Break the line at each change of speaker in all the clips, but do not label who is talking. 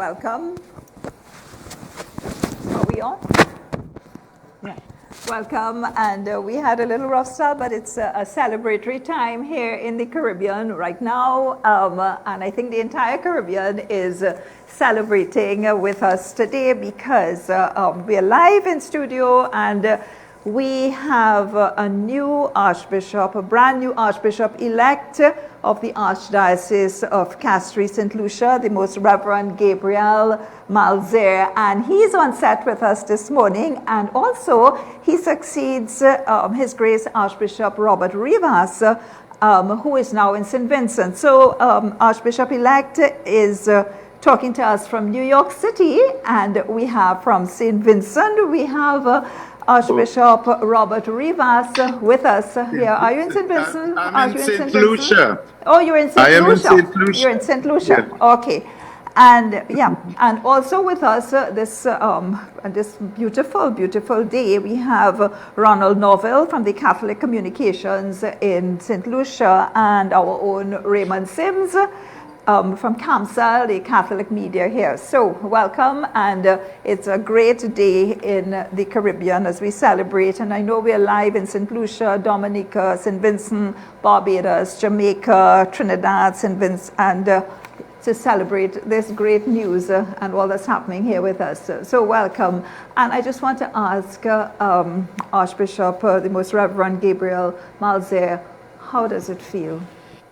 welcome. Are we on? Yeah. Welcome, and we had a little rough start, but it's a celebratory time here in the Caribbean right now, and I think the entire Caribbean is celebrating with us today because we are live in studio, and we have a new Archbishop, a brand new Archbishop-elect of the Archdiocese of Castries, Saint Lucia, the Most Reverend Gabriel Malzaire, and he's on set with us this morning, and also he succeeds His Grace Archbishop Robert Rivas, who is now in St. Vincent. So Archbishop-elect is talking to us from New York City, and we have from St. Vincent, we have Archbishop Robert Rivas with us here. Are you in St. Vincent?
I'm in St. Lucia.
Oh, you're in St. Lucia.
I am in St. Lucia.
You're in St. Lucia.
Yes.
Okay. And yeah, and also with us this beautiful day, we have Ronald Novell from the Catholic Communications in St. Lucia, and our own Raymond Sims from CAMSA, the Catholic media here. So welcome, and it's a great day in the Caribbean as we celebrate. And I know we're live in St. Lucia, Dominica, St. Vincent, Barbados, Jamaica, Trinidad, St. Vincent, and to celebrate this great news and all that's happening here with us. So welcome. And I just want to ask Archbishop, the Most Reverend Gabriel Malzaire, how does it feel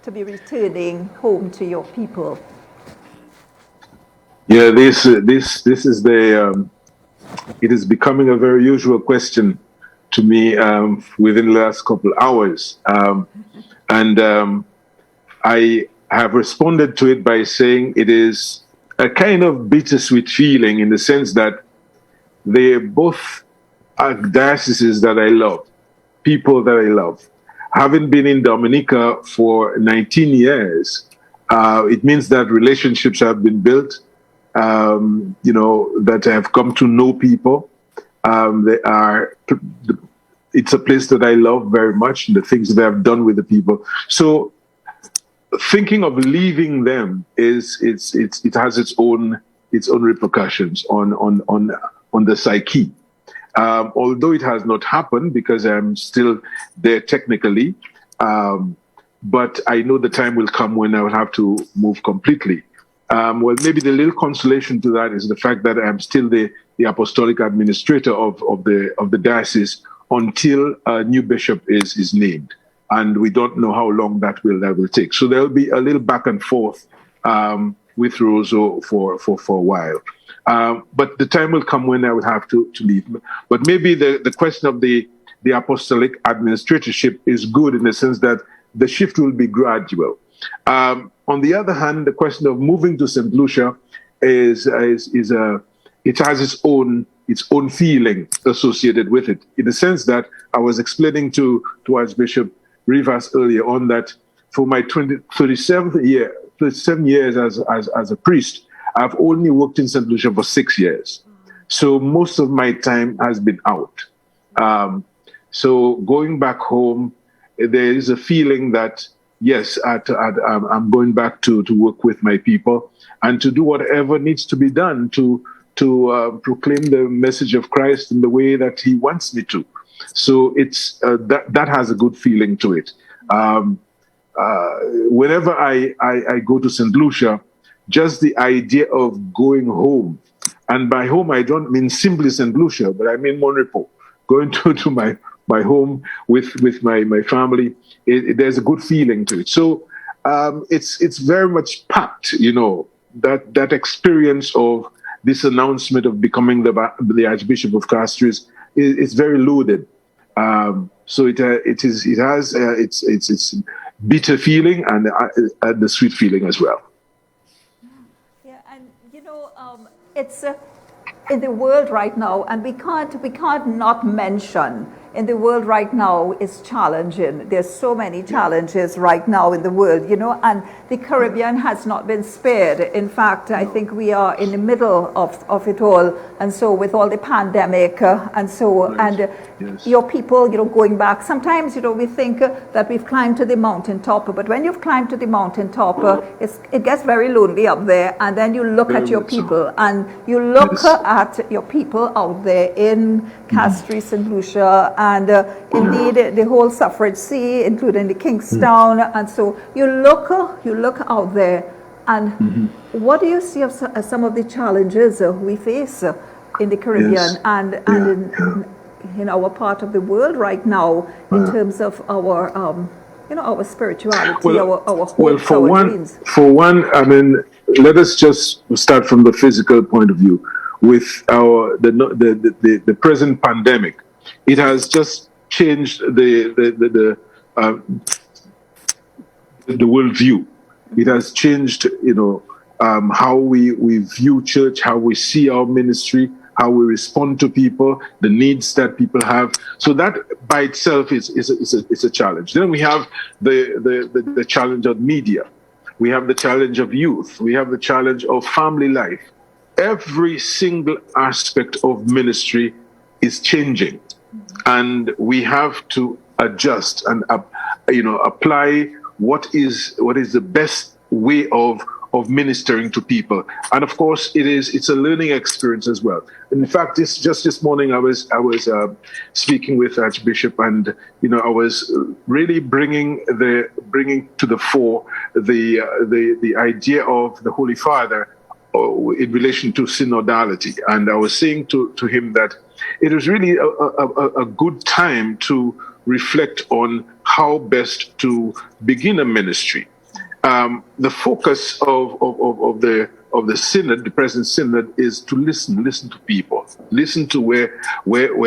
to be returning home to your people?
Yeah, this is it is becoming a very usual question to me within the last couple of hours. I have responded to it by saying it is a kind of bittersweet feeling in the sense that they both are dioceses that I love, people that I love. Having been in Dominica for 19 years, it means that relationships have been built, that I have come to know people. It's a place that I love very much, the things that I've done with the people. So thinking of leaving them it has its own repercussions on the psyche. Although it has not happened because I'm still there technically, but I know the time will come when I will have to move completely. Well, maybe the little consolation to that is the fact that I'm still the apostolic administrator of the diocese until a new bishop is named, and we don't know how long that will take. So there will be a little back and forth with Rosa for a while. But the time will come when I will have to leave. But maybe the question of the apostolic administratorship is good in the sense that the shift will be gradual. On the other hand, the question of moving to St. Lucia it has its own feeling associated with it, in the sense that I was explaining to Archbishop Rivas earlier on that for my 37 years as a priest, I've only worked in St. Lucia for 6 years. So most of my time has been out. So going back home, there is a feeling that, yes, I'm going back to work with my people and to do whatever needs to be done to proclaim the message of Christ in the way that he wants me to. So it's that has a good feeling to it. Whenever I go to St. Lucia, just the idea of going home, and by home I don't mean simply St. Lucia, but I mean Monrepo, going to my home with my family, there's a good feeling to it. So it's very much packed, that experience of this announcement of becoming the Archbishop of Castries is very loaded. So it has its bitter feeling and the sweet feeling as well.
It's in the world right now, and we can't not mention in the world right now is challenging. There's so many challenges right now in the world, you know, and the Caribbean has not been spared. In fact, I think we are in the middle of it all. And so with all the pandemic your people, you know, going back, sometimes, you know, we think that we've climbed to the mountaintop, but when you've climbed to the mountaintop, it gets very lonely up there. And then you look at your people and you look at your people out there in Castries, Saint Lucia, and indeed the whole suffrage sea, including the Kingstown. And so you look out there, and what do you see as some of the challenges we face in the Caribbean and in our part of the world right now in terms of our our spirituality, our hopes, our dreams?
For one, I mean, let us just start from the physical point of view. With the present pandemic, it has just changed the worldview. It has changed, you know, how we view church, how we see our ministry, how we respond to people, the needs that people have. So that by itself is a challenge. Then we have the challenge of media. We have the challenge of youth. We have the challenge of family life. Every single aspect of ministry is changing, and we have to adjust and apply what is the best way of ministering to people. And of course, it's a learning experience as well. In fact, this morning I was speaking with Archbishop, and I was really bringing to the fore the idea of the Holy Father in relation to synodality. And I was saying to him that it is really a good time to reflect on how best to begin a ministry. The focus of the synod, the present synod, is to listen to people, listen to where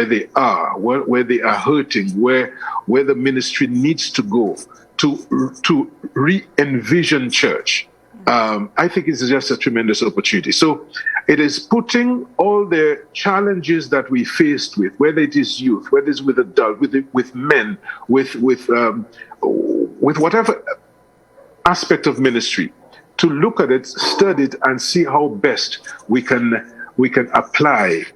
they are, where they are hurting, where the ministry needs to go, to re-envision church. I think it's just a tremendous opportunity. So it is putting all the challenges that we faced with, whether it is youth, whether it's with adults, with men, with whatever aspect of ministry, to look at it, study it, and see how best we can apply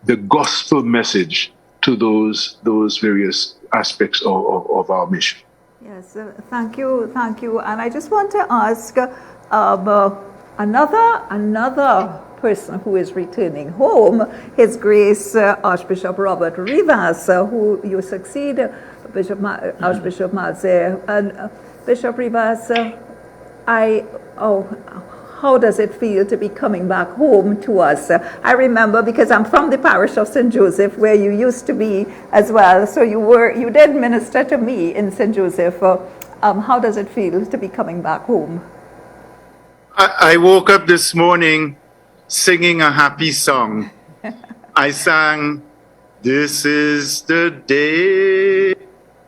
the gospel message to those various aspects of our mission.
Yes, thank you. And I just want to ask another person who is returning home, His Grace Archbishop Robert Rivas, who you succeed, Archbishop Malzaire. And Bishop Rivas, how does it feel to be coming back home to us? I remember, because I'm from the parish of St. Joseph, where you used to be as well. So you did minister to me in St. Joseph. How does it feel to be coming back home?
I woke up this morning singing a happy song. I sang, "This is the day,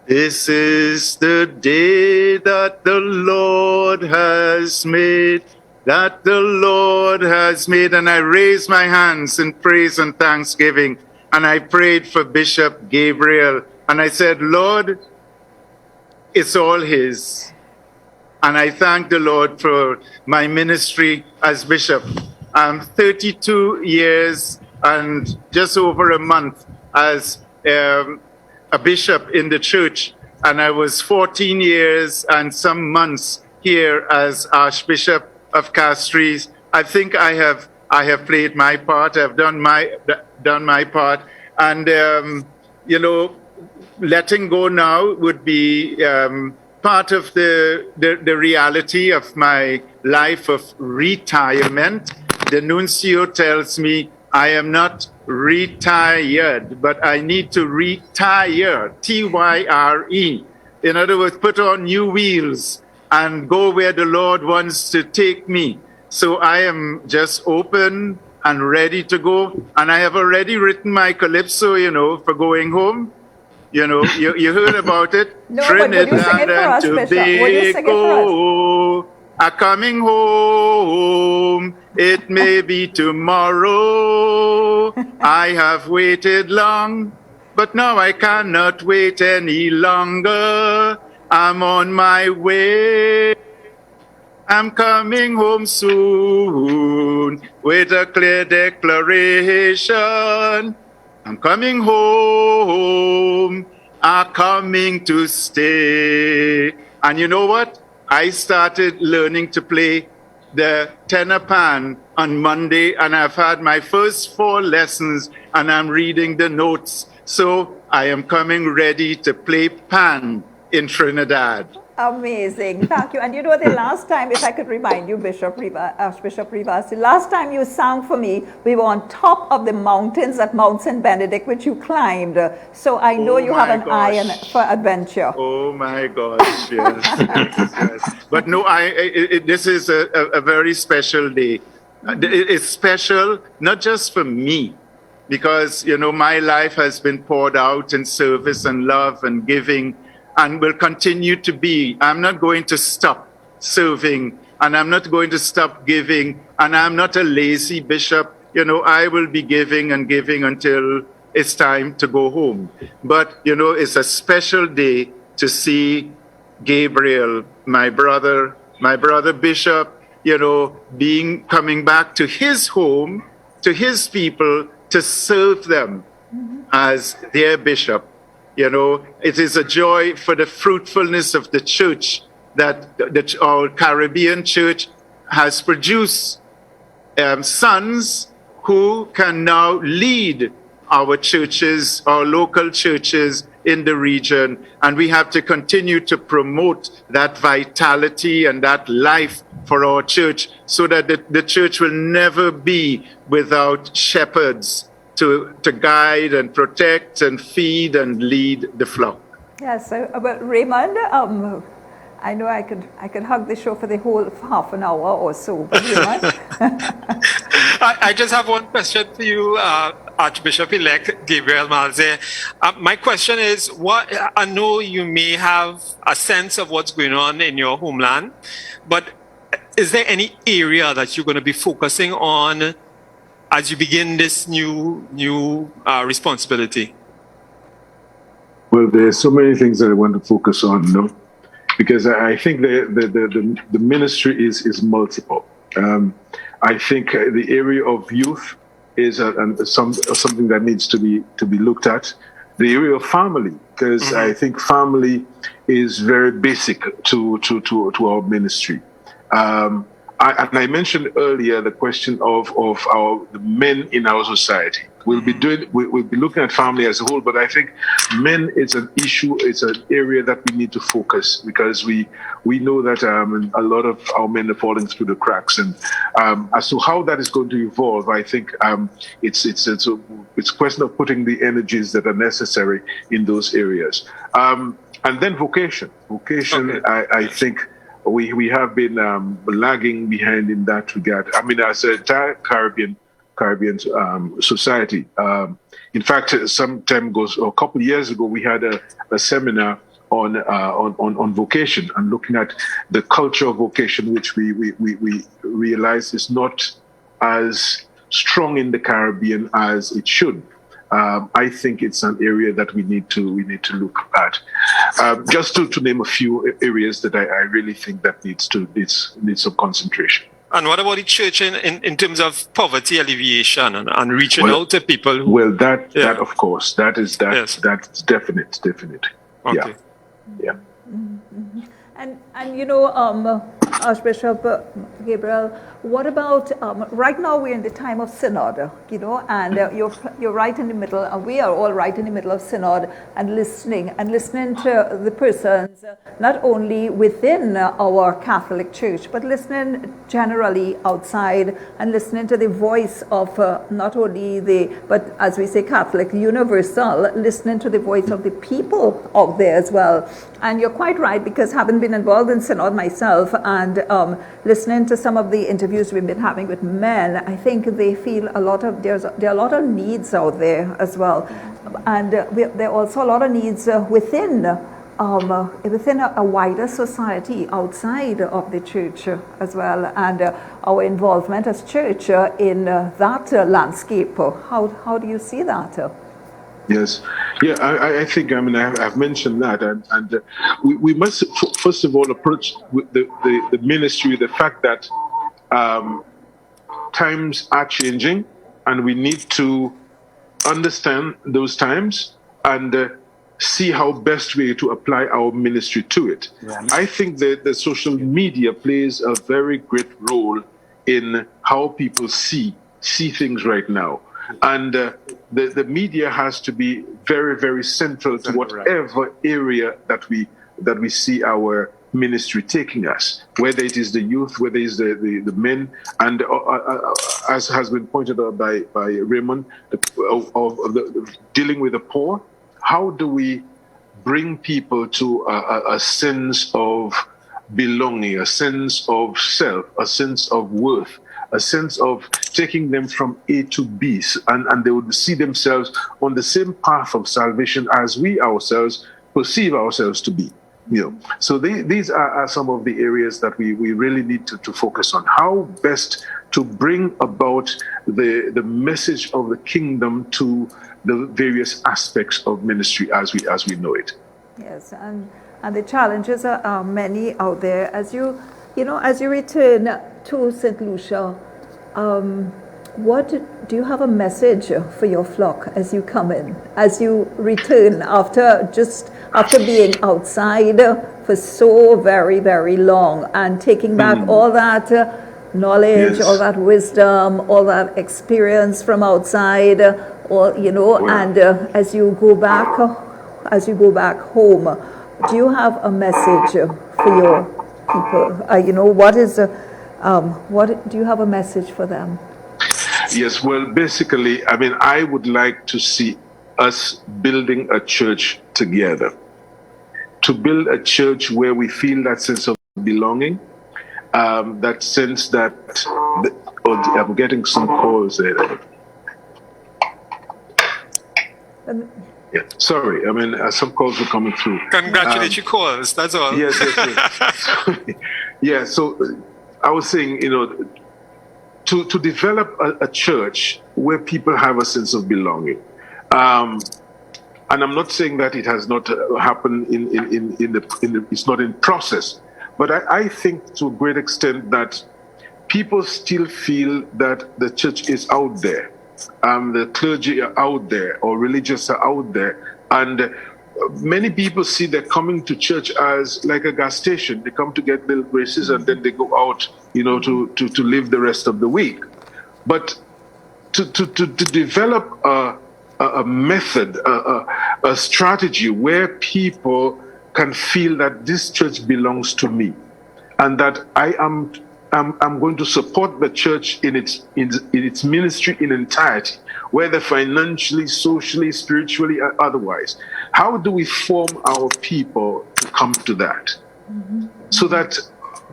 this is the day that the Lord has made, that the Lord has made." And I raised my hands in praise and thanksgiving, and I prayed for Bishop Gabriel, and I said, "Lord, it's all his." And I thank the Lord for my ministry as bishop. I'm 32 years and just over a month as a bishop in the church. And I was 14 years and some months here as Archbishop of Castries. I think I have played my part. I've done my part. And, letting go now would be part of the reality of my life of retirement. The nuncio tells me I am not retired, but I need to retire, T-Y-R-E. In other words, put on new wheels and go where the Lord wants to take me. So I am just open and ready to go. And I have already written my calypso, for going home. You heard about it.
No, Trinidad and
Tobago are coming home. It may be tomorrow. I have waited long but now I cannot wait any longer. I'm on my way. I'm coming home soon with a clear declaration. I'm coming home. I'm coming to stay. And you know what? I started learning to play the tenor pan on Monday, and I've had my first 4 lessons, and I'm reading the notes. So I am coming ready to play pan in Trinidad.
Amazing. Thank you. And you know, the last time, if I could remind you, Archbishop Rivas, the last time you sang for me, we were on top of the mountains at Mount St. Benedict, which you climbed. So I know you have an eye for adventure.
Oh my gosh, yes. Yes. But no, this is a very special day. It's special not just for me, because, you know, my life has been poured out in service and love and giving, and will continue to be. I'm not going to stop serving, and I'm not going to stop giving, and I'm not a lazy bishop. You know, I will be giving and giving until it's time to go home. But, you know, it's a special day to see Gabriel, my brother bishop, you know, coming back to his home, to his people, to serve them as their bishop. You know, it is a joy for the fruitfulness of the church that our Caribbean church has produced sons who can now lead our churches, our local churches in the region. And we have to continue to promote that vitality and that life for our church, so that the church will never be without shepherds to guide and protect and feed and lead the flock.
Yes, but Raymond, I know I could hug the show for the whole half an hour or so, but Raymond?
I just have one question for you, Archbishop-elect Gabriel Malzaire. My question is, I know you may have a sense of what's going on in your homeland, but is there any area that you're going to be focusing on as you begin this new responsibility?
Well, there's so many things that I want to focus on, no? Because I think the ministry is multiple. I think the area of youth is something that needs to be looked at. The area of family, because I think family is very basic to our ministry. I mentioned earlier the question of the men in our society. We'll be looking at family as a whole, but I think men is an issue. It's an area that we need to focus, because we know that a lot of our men are falling through the cracks, and as to how that is going to evolve, I think it's a question of putting the energies that are necessary in those areas, and then vocation. Okay. I think we have been lagging behind in that regard. I mean, as an entire Caribbean society. In fact, some time ago, a couple of years ago, we had a seminar on vocation and looking at the culture of vocation, which we realized is not as strong in the Caribbean as it should. I think it's an area that we need to look at. Just to name a few areas that I really think that needs some concentration.
And what about the church in terms of poverty alleviation and reaching out to people who...
that of course, that's definite.
Okay.
Yeah.
Mm-hmm. And you know, Archbishop Gabriel, what about right now we're in the time of synod, you know, and you're right in the middle, and we are all right in the middle of synod, and listening to the persons not only within our Catholic Church, but listening generally outside, and listening to the voice of not only but as we say Catholic, universal, listening to the voice of the people out there as well. And you're quite right, because having been involved in synod myself, and listening to some of the interviews we've been having with men, I think they feel there are a lot of needs out there as well, and there are also a lot of needs within a wider society outside of the church as well, and our involvement as church in that landscape. How do you see that?
Yes. Yeah, I think, I mean, I've mentioned that. And we must, first of all, approach with the ministry with the fact that um, times are changing and we need to understand those times and see how best way to apply our ministry to it. Yeah. I think that the social media plays a very great role in how people see things right now. And the media has to be very, very central to whatever area that we see our ministry taking us, whether it is the youth, whether it is the men, and as has been pointed out by Raymond, dealing with the poor. How do we bring people to a sense of belonging, a sense of self, a sense of worth, a sense of taking them from A to B, and they would see themselves on the same path of salvation as we ourselves perceive ourselves to be. So these are some of the areas that we really need to focus on. How best to bring about the message of the kingdom to the various aspects of ministry as we know it.
Yes, and the challenges are many out there. As you return to Saint Lucia, what do you have a message for your flock as you come in, as you return after being outside for so very, very long and taking back all that knowledge, all that wisdom, all that experience from outside, and as you go back home, do you have a message for your people? What do you have a message for them?
Yes, well, basically, I mean, I would like to see us building a church together, to build a church where we feel that sense of belonging, that sense that, I'm getting some calls there. Yeah, sorry, I mean, some calls were coming through.
Congratulate your calls, that's all.
Yes. Yeah, so I was saying, to develop a church where people have a sense of belonging. And I'm not saying that it has not happened it's not in process, but I think to a great extent that people still feel that the church is out there, the clergy are out there, or religious are out there, and many people see they're coming to church as like a gas station. They come to get little graces and then they go out, to live the rest of the week. But to develop a method, a strategy where people can feel that this church belongs to me, and that I'm going to support the church in its ministry in entirety, whether financially, socially, spiritually, or otherwise. How do we form our people to come to that? So that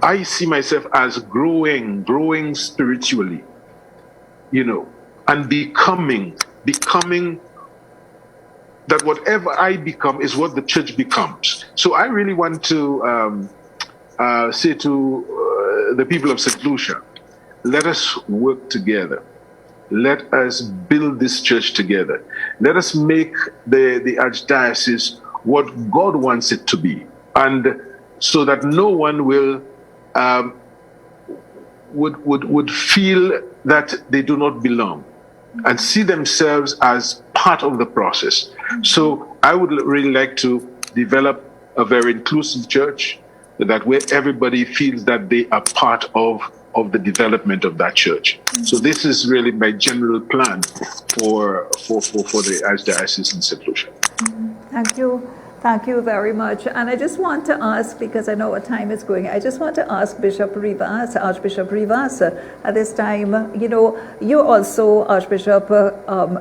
I see myself as growing spiritually, and becoming that whatever I become is what the church becomes. So I really want to say to the people of Saint Lucia, let us work together. Let us build this church together. Let us make the archdiocese what God wants it to be, and so that no one would feel that they do not belong, and see themselves as part of the process. So I would really like to develop a very inclusive church, that where everybody feels that they are part of the development of that church. So this is really my general plan for the Archdiocese in Saint Lucia.
Thank you very much. And I just want to ask, because I know what time is going, I just want to ask Bishop Rivas, Archbishop Rivas, at this time, you're also, Archbishop,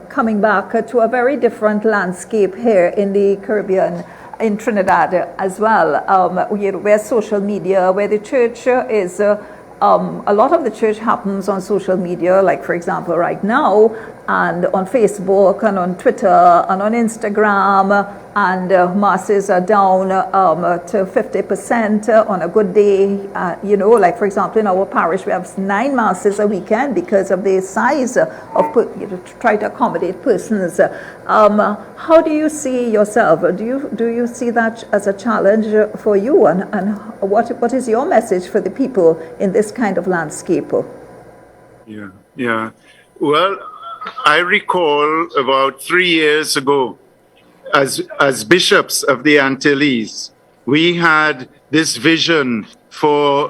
coming back to a very different landscape here in the Caribbean, in Trinidad as well, where social media, where the church is, a lot of the church happens on social media, like for example right now, and on Facebook and on Twitter and on Instagram, and masses are down to 50% on a good day. You know, like for example, in our parish, we have 9 masses a weekend because of the size of to try to accommodate persons. How do you see yourself? Do you see that as a challenge for you? And what is your message for the people in this kind of landscape?
Yeah. Well, I recall about 3 years ago, as bishops of the Antilles, we had this vision for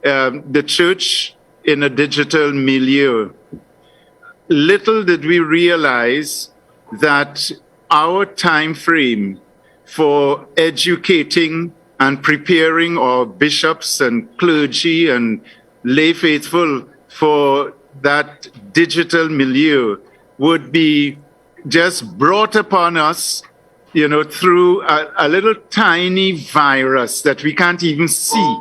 the church in a digital milieu. Little did we realize that our time frame for educating and preparing our bishops and clergy and lay faithful for that digital milieu would be just brought upon us, you know, through a little tiny virus that we can't even see.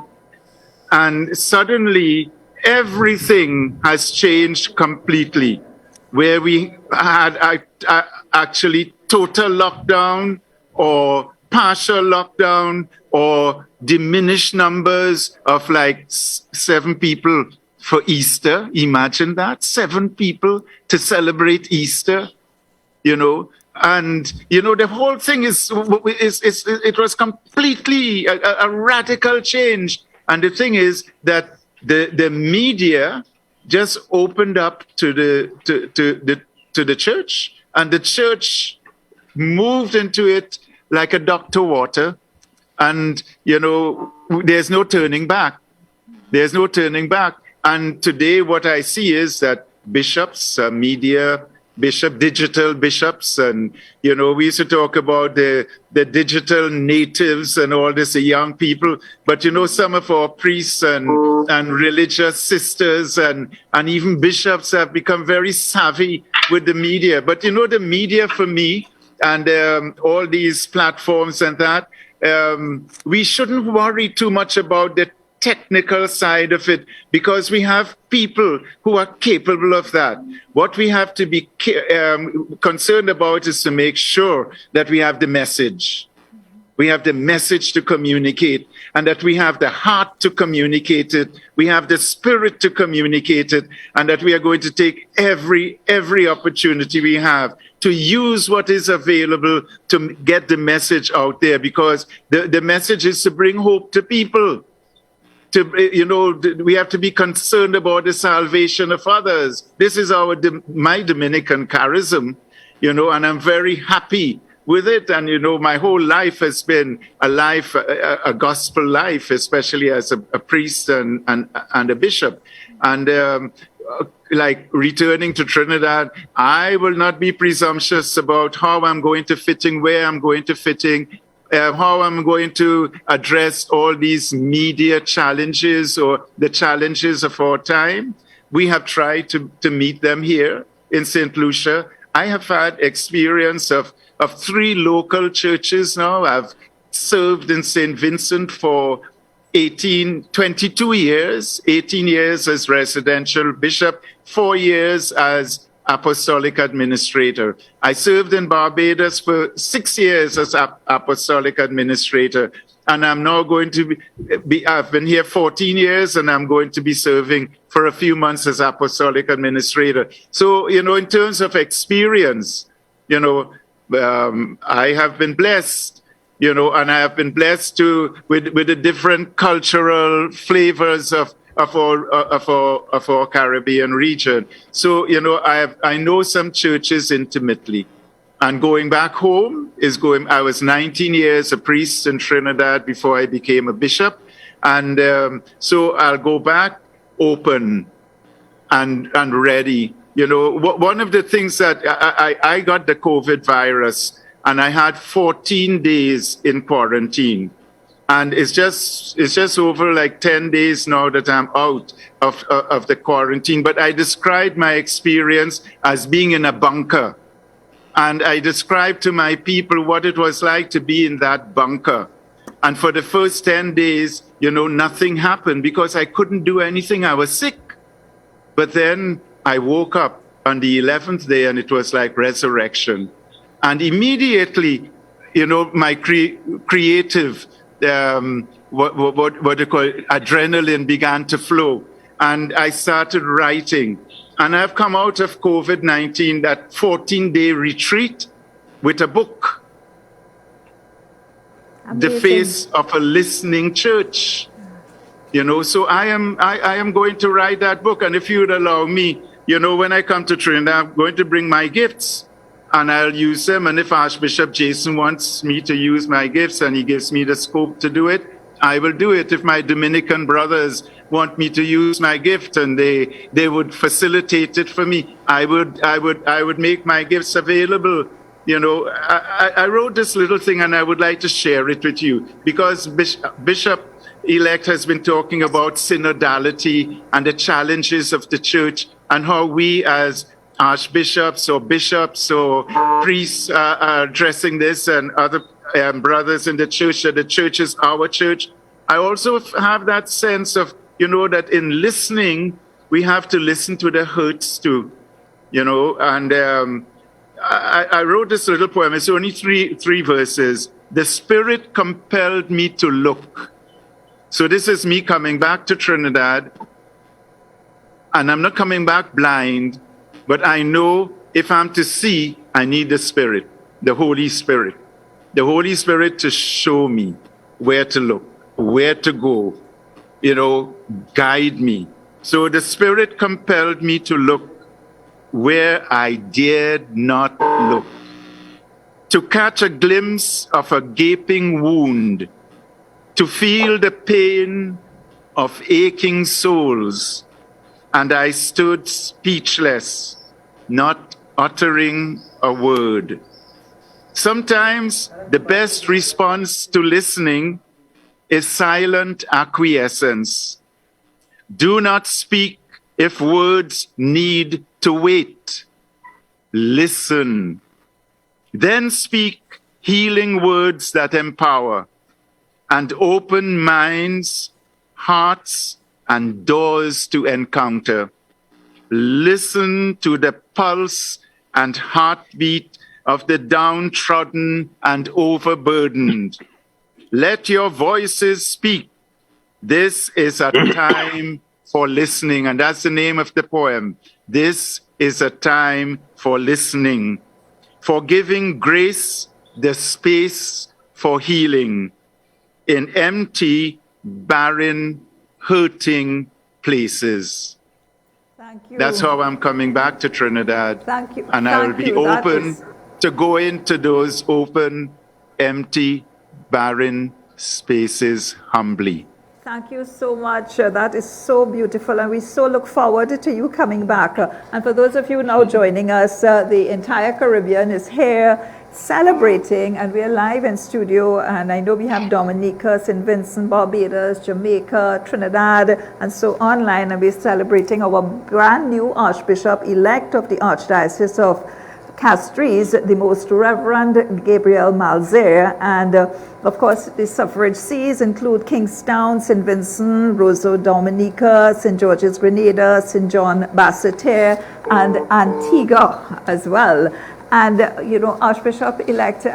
And suddenly everything has changed completely, where we had actually total lockdown or partial lockdown or diminished numbers of like 7 people for Easter. Imagine that, 7 people to celebrate Easter, you know. And, you know, the whole thing it was completely a radical change. And the thing is that the media just opened up to the church, and the church moved into it like a duck to water. And, you know, there's no turning back. There's no turning back. And today what I see is that bishops, media, digital bishops, and, you know, we used to talk about the digital natives and all this, the young people. But, you know, some of our priests and religious sisters and even bishops have become very savvy with the media. But, you know, the media for me and all these platforms and that, we shouldn't worry too much about the technical side of it, because we have people who are capable of that. What we have to be concerned about is to make sure that we have the message. We have the message to communicate, and that we have the heart to communicate it. We have the spirit to communicate it, and that we are going to take every opportunity we have to use what is available to get the message out there, because the message is to bring hope to people. You know, we have to be concerned about the salvation of others. This is my Dominican charism, you know, and I'm very happy with it. And, you know, my whole life has been a gospel life, especially as a priest and a bishop. And like returning to Trinidad, I will not be presumptuous about how I'm going to fit in, where I'm going to fit in, how I'm going to address all these media challenges or the challenges of our time. We have tried to meet them here in Saint Lucia. I have had experience of 3 local churches now. I've served in St. Vincent for 22 years, 18 years as residential bishop, 4 years as apostolic administrator. I served in Barbados for 6 years as apostolic administrator, and I'm now going to I've been here 14 years, and I'm going to be serving for a few months as apostolic administrator. So, you know, in terms of experience, you know, I have been blessed, you know, and I have been blessed with the different cultural flavors of our Caribbean region. So, you know, I know some churches intimately. And going back home I was 19 years a priest in Trinidad before I became a bishop. And so I'll go back open and ready. You know, one of the things that I got the COVID virus, and I had 14 days in quarantine. And it's just over like 10 days now that I'm out of the quarantine. But I described my experience as being in a bunker. And I described to my people what it was like to be in that bunker. And for the first 10 days, you know, nothing happened because I couldn't do anything. I was sick. But then I woke up on the 11th day, and it was like resurrection. And immediately my creative, what they call it, adrenaline began to flow. And I started writing. And I've come out of COVID-19, that 14-day retreat, with a book.
Amazing.
The Face of a Listening Church. So I am going to write that book. And if you would allow me, when I come to Trinidad, I'm going to bring my gifts and I'll use them. And if Archbishop Jason wants me to use my gifts and he gives me the scope to do it, I will do it. If my Dominican brothers want me to use my gift and they would facilitate it for me, I would make my gifts available. I wrote this little thing and I would like to share it with you because Bishop-elect has been talking about synodality and the challenges of the church and how we as archbishops or bishops or priests are addressing this, and other brothers in the church, that the church is our church. I also have that sense of, that in listening, we have to listen to the hurts too, and I wrote this little poem. It's only three verses. The Spirit compelled me to look. So this is me coming back to Trinidad, and I'm not coming back blind, but I know if I'm to see, I need the Spirit, the Holy Spirit to show me where to look, where to go, guide me. So the Spirit compelled me to look where I dared not look, to catch a glimpse of a gaping wound, to feel the pain of aching souls. And I stood speechless, not uttering a word. Sometimes the best response to listening is silent acquiescence. Do not speak if words need to wait. Listen. Then speak healing words that empower and open minds, hearts, and doors to encounter. Listen to the pulse and heartbeat of the downtrodden and overburdened. Let your voices speak. This is a time for listening, and that's the name of the poem. This is a time for listening, for giving grace the space for healing in empty, barren, hurting places.
Thank you.
That's how I'm coming back to Trinidad.
Thank you.
And I will be open to go into those open, empty, barren spaces humbly.
Thank you so much. That is so beautiful, and we so look forward to you coming back. And for those of you now joining us, the entire Caribbean is here celebrating, and we're live in studio, and I know we have Dominica, St. Vincent, Barbados, Jamaica, Trinidad, and so online, and we're celebrating our brand new Archbishop-elect of the Archdiocese of Castries, the Most Reverend Gabriel Malzaire, and of course the suffrage sees include Kingstown, St. Vincent, Roseau Dominica, St. George's Grenada, St. John Basseterre, and Antigua as well. And Archbishop-elect,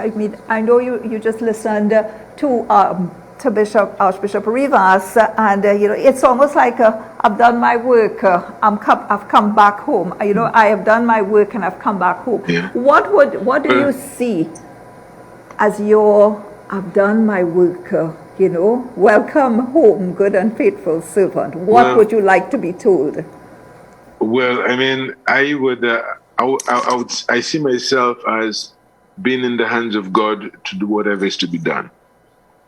I know you just listened to Archbishop Rivas, and it's almost like I've done my work. I've come back home. I have done my work and I've come back home.
Yeah.
What do you see as your I've done my work? Welcome home, good and faithful servant. What would you like to be told?
Well, I see myself as being in the hands of God to do whatever is to be done.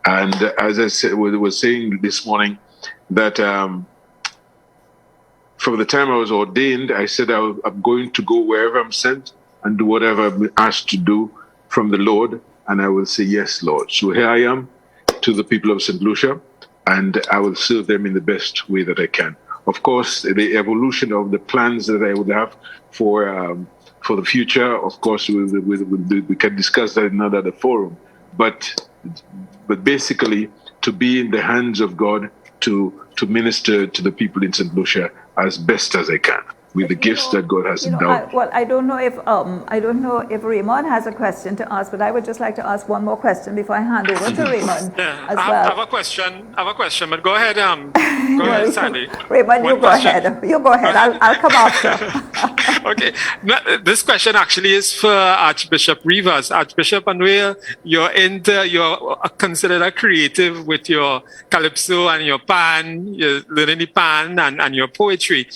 And as I said, was saying this morning, that from the time I was ordained, I said I'm going to go wherever I'm sent and do whatever I'm asked to do from the Lord. And I will say, yes, Lord. So here I am to the people of Saint Lucia, and I will serve them in the best way that I can. Of course, the evolution of the plans that I would have for the future, of course, we can discuss that in another forum. But basically, to be in the hands of God to minister to the people in Saint Lucia as best as I can. with the gifts that God has endowed.
I don't know if Raymond has a question to ask, but I would just like to ask one more question before I hand over to Raymond as
I
well.
have a question. But go ahead. Go ahead, Sandy.
Raymond, you go ahead. You go ahead. I'll come after.
Okay. This question actually is for Archbishop Rivas. Archbishop Manuel, you're considered a creative with your calypso and your pan, your linen pan, and your poetry.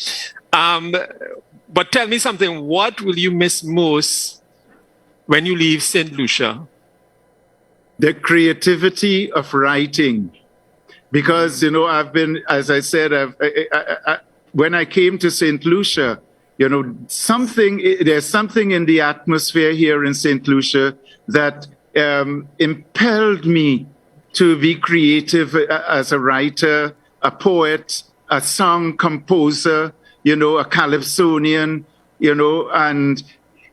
But tell me something. What will you miss most when you leave Saint Lucia?
The creativity of writing. Because, I've been, as I said, when I came to Saint Lucia, there's something in the atmosphere here in Saint Lucia that impelled me to be creative as a writer, a poet, a song composer, a calypsonian, and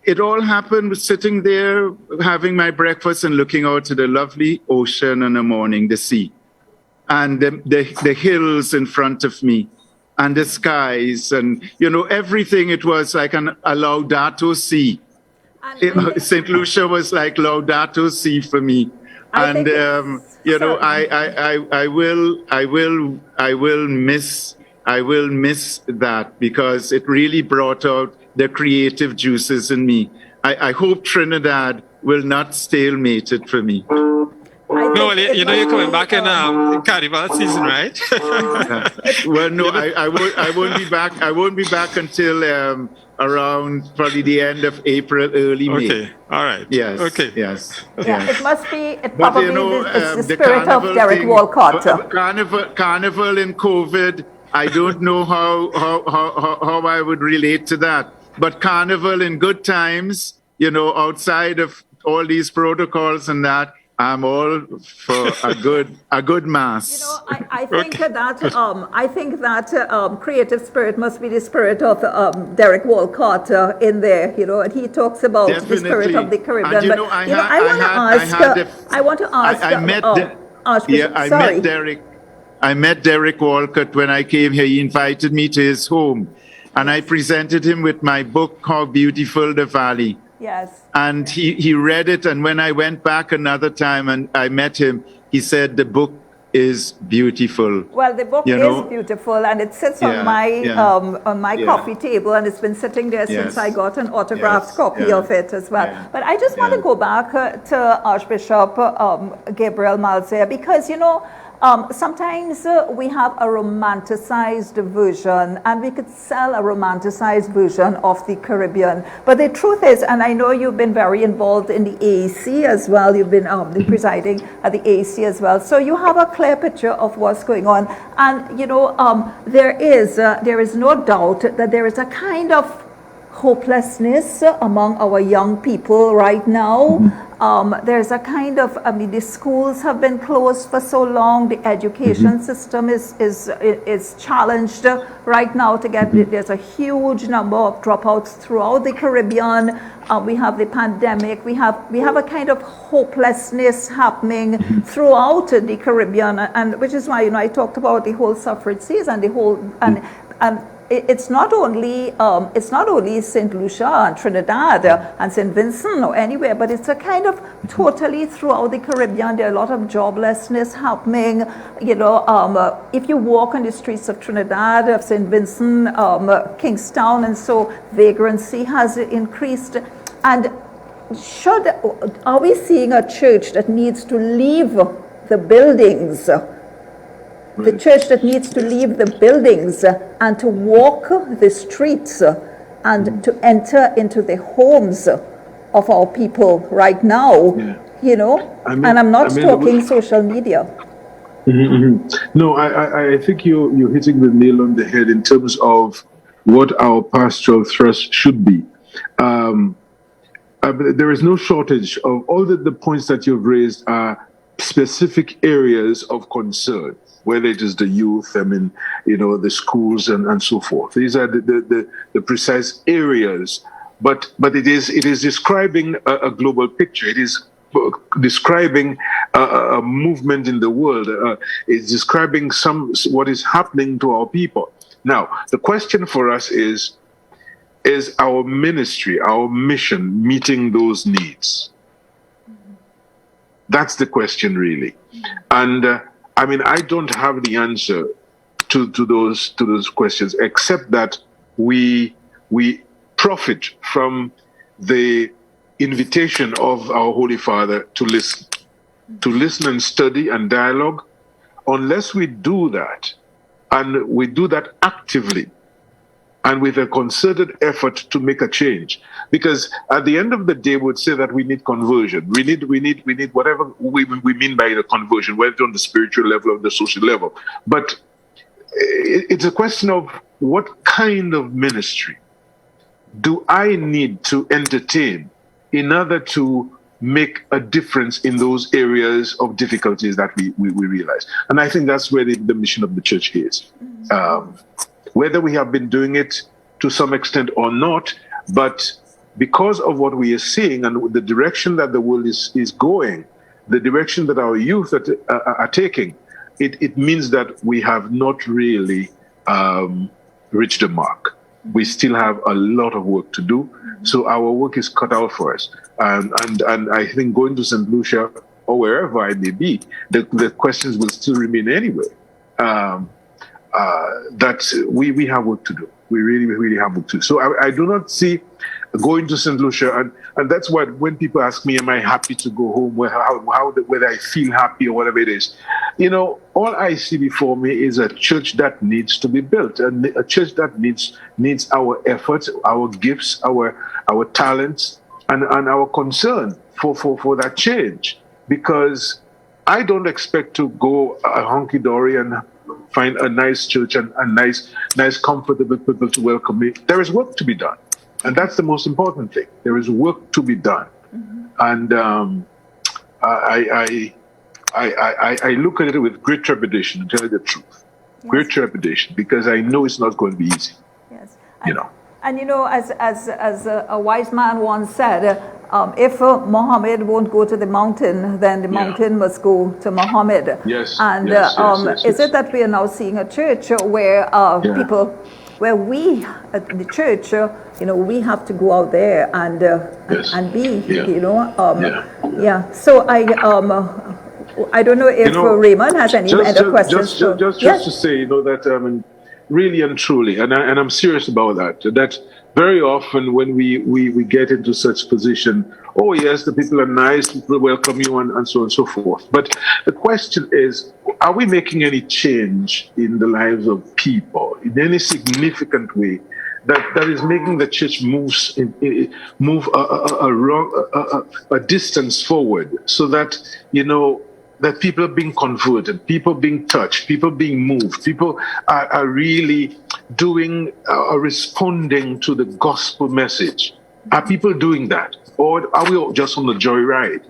it all happened sitting there having my breakfast and looking out to the lovely ocean in the morning, the sea, and the hills in front of me, and the skies, and everything. It was like a Laudato Si. Saint Lucia was like Laudato Si for me, and I will miss that, because it really brought out the creative juices in me. I hope Trinidad will not stalemate it for me.
No, you're coming back in Carnival season, right?
Well, no, I won't be back. I won't be back until around probably the end of April, early May.
Okay, all right.
Yes.
Okay.
Yes.
Yeah,
Yes.
it must be. It
But,
probably it's the spirit of Derek
thing,
Walcott.
Carnival in COVID. I don't know how I would relate to that. But carnival in good times, outside of all these protocols and that, I'm all for a good mass.
I think that creative spirit must be the spirit of Derek Walcott in there, and he talks about
Definitely.
the spirit of the Caribbean.
And,
I want to ask. Archbishop.
I met Derek Walcott when I came here. He invited me to his home, and I presented him with my book, How Beautiful the Valley.
Yes.
And he read it, and when I went back another time and I met him, he said the book is beautiful.
Well, the book is beautiful, and it sits on my coffee table, and it's been sitting there since I got an autographed copy of it as well.
Yeah.
But I just want to go back to Archbishop Gabriel Malzaire, because sometimes we have a romanticized version, and we could sell a romanticized version of the Caribbean. But the truth is, and I know you've been very involved in the AAC as well, you've been presiding at the AAC as well, so you have a clear picture of what's going on. And, there is no doubt that there is a kind of hopelessness among our young people right now. There's a kind of, the schools have been closed for so long. The education system is challenged right now to get, there's a huge number of dropouts throughout the Caribbean. We have the pandemic. We have a kind of hopelessness happening throughout the Caribbean, and which is why, I talked about the whole suffrage season, the whole, and it's not only Saint Lucia and Trinidad and Saint Vincent or anywhere, but it's a kind of totally throughout the Caribbean. There are a lot of joblessness happening. If you walk on the streets of Trinidad, of Saint Vincent, Kingstown, and so vagrancy has increased. And are we seeing a church that needs to leave the buildings? The church that needs to leave the buildings and to walk the streets and to enter into the homes of our people right now, and I'm not talking social media.
No, I think you're hitting the nail on the head in terms of what our pastoral thrust should be. There is no shortage of all the points that you've raised are specific areas of concern, whether it is the youth, the schools and so forth. These are the precise areas, but it is describing a global picture. It is describing a movement in the world. It's describing what is happening to our people. Now, the question for us is, is our ministry, our mission, meeting those needs? That's the question, really. And I mean, I don't have the answer to those questions, except that we profit from the invitation of our Holy Father to listen and study and dialogue. Unless we do that, and we do that actively, and with a concerted effort to make a change. Because at the end of the day, we would say that we need conversion. We need whatever we mean by the conversion, whether on the spiritual level or the social level. But it's a question of what kind of ministry do I need to entertain in order to make a difference in those areas of difficulties that we realize. And I think that's where the mission of the church is. Whether we have been doing it to some extent or not, but because of what we are seeing and the direction that the world is going, the direction that our youth are taking, it means that we have not really reached the mark. We still have a lot of work to do. So our work is cut out for us. And I think going to Saint Lucia or wherever I may be, the questions will still remain anyway. That we have work to do. We really have work to do. So I do not see going to Saint Lucia, and that's what when people ask me, am I happy to go home? Whether I feel happy or whatever it is, all I see before me is a church that needs to be built, and a church that needs our efforts, our gifts, our talents, and our concern for that change. Because I don't expect to go honky-dory and find a nice church and nice, comfortable people to welcome me. There is work to be done. And that's the most important thing. There is work to be done. And I look at it with great trepidation, to tell you the truth. Yes. Great trepidation, because I know it's not going to be easy.
Yes. And as a wise man once said, if Muhammad won't go to the mountain, then the mountain must go to Muhammad.
Yes.
And is it that we are now seeing a church where people, where we at the church, we have to go out there and be, So I don't know if Raymond has any other questions.
Just to say, that really and truly, and I'm serious about that very often when we get into such position, oh yes, the people are nice, people welcome you, and so on and so forth. But the question is, are we making any change in the lives of people in any significant way that is making the church move a distance forward, so that that people are being converted, people being touched, people being moved, people are really doing, responding to the gospel message. Are people doing that? Or are we all just on the joyride?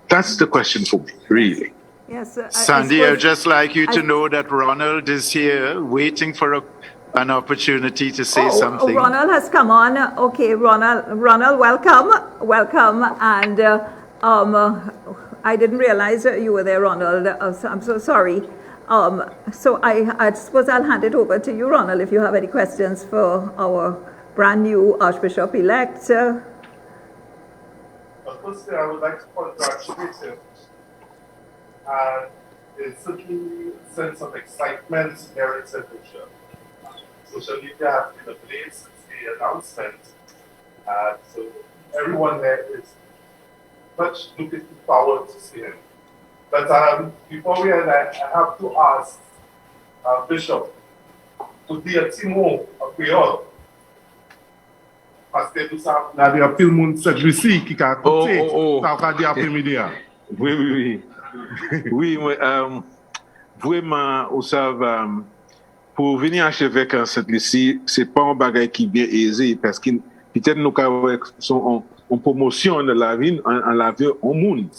That's the question for me, really.
Yes,
Sandy, I'd just like you to know that Ronald is here waiting for an opportunity to say something.
Ronald has come on. Okay, Ronald, welcome. And I didn't realize you were there, Ronald. I'm so sorry. So I suppose I'll hand it over to you, Ronald, if you have any questions for our brand new Archbishop-elect.
Firstly, I would like to congratulate him. And there's certainly a sense of excitement here in Saint Lucia. Social media has been ablaze since the announcement. So everyone there is much looking forward to see him. But before we end, I have to ask Bishop, could be a Timo of Creole? Parce que tout ça, il y a tout le monde Saint Lucie qui a écouté, ça va dire après-midi.
Oui. Oui, vraiment, vous savez, pour venir achever à Saint Lucie, c'est pas un bagage qui est bien aisé, parce que peut-être nous avons en promotion de la vie, en la vie au monde.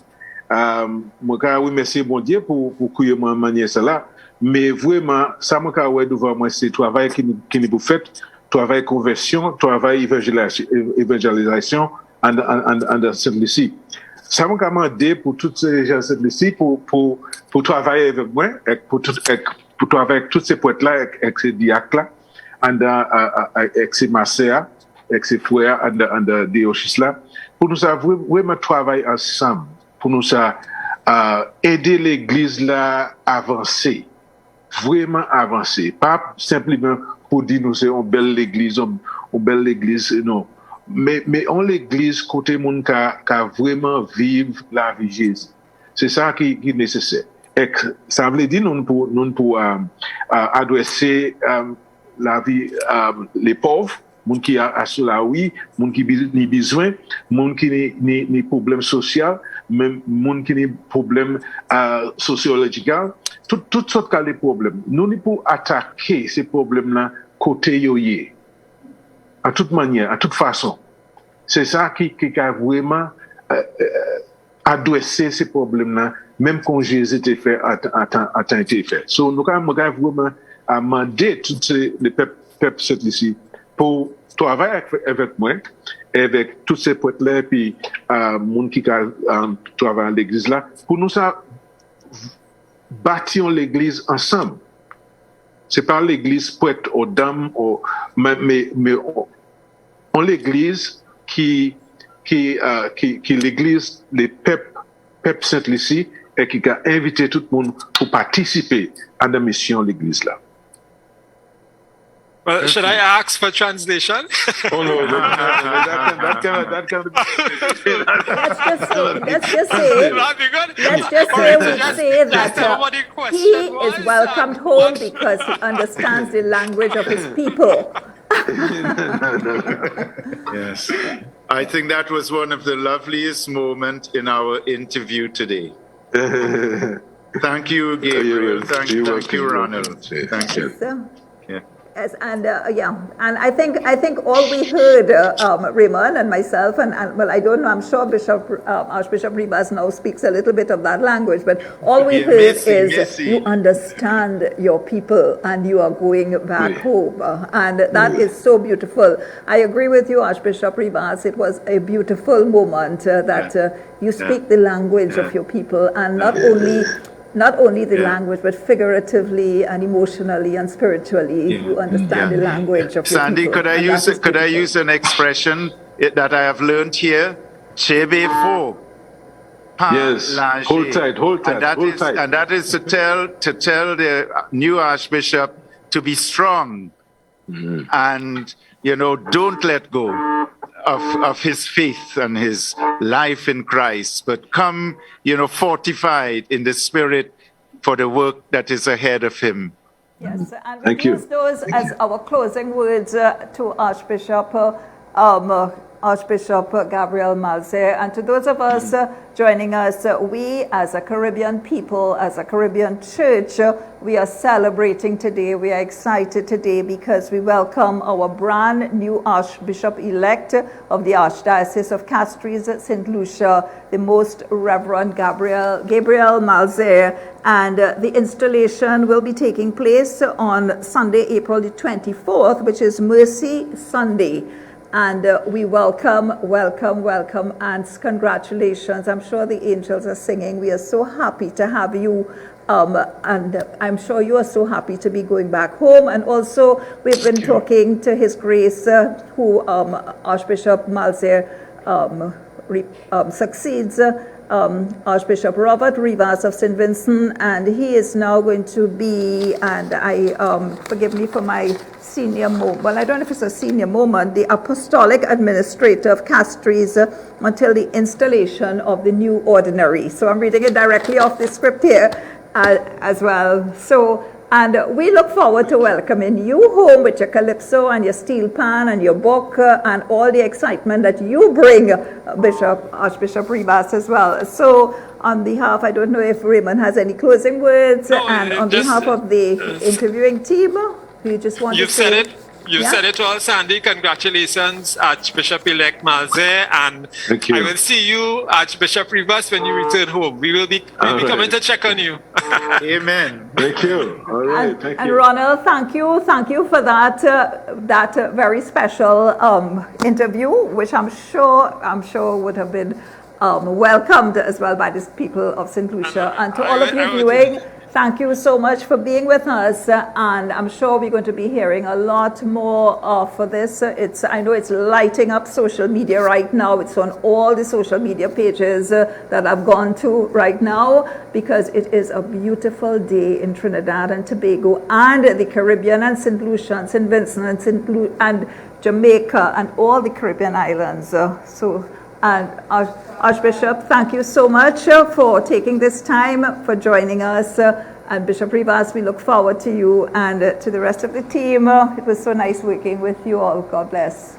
Moi, oui, merci bon Dieu pour que moi manier cela, mais vraiment, ça m'a ouais devant moi, c'est travail qui nous fait, travail conversion, travail évangélisation en Saint Lucie. Ça m'a demandé pour toutes ces gens de Saint Lucie pour travailler avec moi, pour travailler avec tous ces poètes-là, avec ces diacres-là, ma sœur, avec ses frères, en diocèse là, pour nous vraiment travailler ensemble, pour nous aider l'Église là à avancer, vraiment avancer, pas simplement pour dire nous c'est une belle Église, non, mais on l'Église côté monde qui vraiment vivre la vie de Jésus. C'est ça qui est nécessaire. Et ça veut dire nous pour adresser la vie les pauvres, monde qui a sur la oui, monde qui a besoin, monde qui a problème social, même monde qui a problème sociologique, toutes sortes de problèmes. Nous ne pour attaquer ces problèmes-là côté yoye, à toute manière, à toute façon. C'est ça qui a vraiment adressé ces problèmes-là, même quand Jésus était fait, a été fait. So, nous avons vraiment demandé tous les peuples ici pour travailler avec moi, avec tous ces prêtres-là, puis les gens qui travaillent à l'église là, pour nous bâtir l'église ensemble. C'est pas l'église prête aux dames, mais on l'église qui l'église des peuples Saint Lucia et qui a invité tout le monde pour participer à la mission de l'église là.
Well, should I ask for translation?
Oh no, that kind of.
Let's just say that he is welcomed home because he understands the language of his people.
Yes. I think that was one of the loveliest moments in our interview today. Thank you, Gabriel. Thank you, Ronald. Thank you. Yeah.
Yes, and and I think all we heard, Raymond and myself, and well, I don't know, I'm sure Archbishop Rivas now speaks a little bit of that language, but all we heard is you understand your people and you are going back home, and that is so beautiful. I agree with you, Archbishop Rivas. It was a beautiful moment that you speak the language of your people, and not only the language, but figuratively and emotionally and spiritually, you understand the language of
Sandy,
your people.
could I use an expression that I have learned here? Chebe fo.
Yes. Hold tight.
And that is to tell the new Archbishop to be strong and don't let go of his faith and his life in Christ, but come, fortified in the spirit for the work that is ahead of him.
Yes, and we use those as our closing words to Archbishop Gabriel Malzaire, and to those of us joining us, we as a Caribbean people, as a Caribbean church, we are celebrating today. We are excited today because we welcome our brand new Archbishop-elect of the Archdiocese of Castries, Saint Lucia, the Most Reverend Gabriel Malzaire, and the installation will be taking place on Sunday, April the 24th, which is Mercy Sunday. And we welcome, and congratulations. I'm sure the angels are singing. We are so happy to have you. And I'm sure you are so happy to be going back home. And also, we've been talking to His Grace, who Archbishop Malzaire succeeds, Archbishop Robert Rivas of St. Vincent, and he is now going to be, and forgive me for my senior moment, well, I don't know if it's a senior moment, the Apostolic Administrator of Castries until the installation of the new ordinary. So I'm reading it directly off the script here as well. So, and we look forward to welcoming you home with your calypso and your steel pan and your book and all the excitement that you bring, Archbishop Rivas as well. So on behalf, I don't know if Raymond has any closing words, and on behalf of the interviewing team, you just want to say...
You've said it. You said it all, Sandy. Congratulations, Archbishop-elect Malzaire, and
thank you.
I will see you, Archbishop Rivas, when you return home. We'll be coming to check on you.
Amen.
Thank you. All right, thank you.
And Ronald, thank you for that very special interview, which I'm sure would have been welcomed as well by the people of St. Lucia. And to all of you viewing, thank you so much for being with us, and I'm sure we're going to be hearing a lot more of this. I know it's lighting up social media right now. It's on all the social media pages that I've gone to right now, because it is a beautiful day in Trinidad and Tobago and the Caribbean and Saint Lucia and Saint Vincent and Jamaica and all the Caribbean islands. Archbishop, thank you so much for taking this time, for joining us. And Bishop Rivas, we look forward to you and to the rest of the team. It was so nice working with you all. God bless.